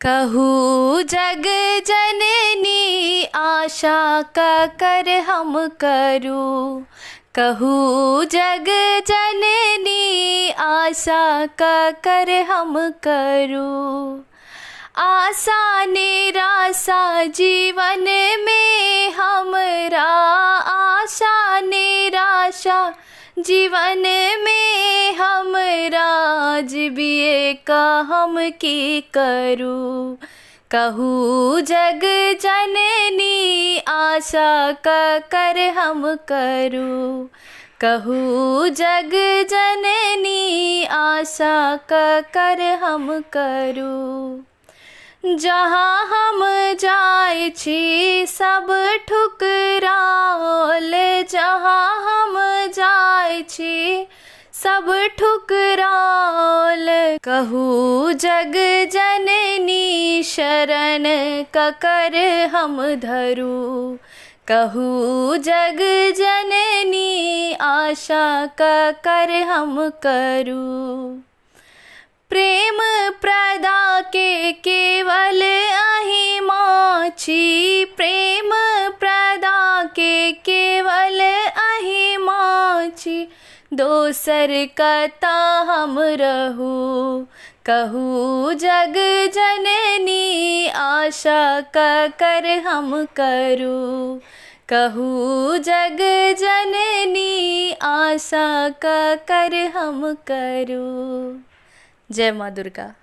कहूँ जग जननी आशा का कर हम करूँ। कहूँ जग जननी आशा का कर हम करूँ। आशा निराशा जीवन में हमरा, आशा निराशा जीवन में हमरा, जिबिए का हम की करूँ। कहूँ जग जननी आशा का कर हम करूँ। कहूँ जग जननी आशा का कर हम करूँ। जहाँ हम जाय छी सब ठुकराओल, जहाँ हम जाय छी सब ठुकराओल। कहूँ जग जननी शरण ककर हम धरूँ। कहूँ जग जननी आशा ककर हम करूँ। प्रेम प्रदा के केवल अहि माछी, प्रेम प्रदा के केवल अहि माछी, दोसर कता हम रहूँ। कहूँ जग जननी आशा का कर हम करूँ। कहूँ जग जननी आशा का कर हम करूँ। जय माँ दुर्गा।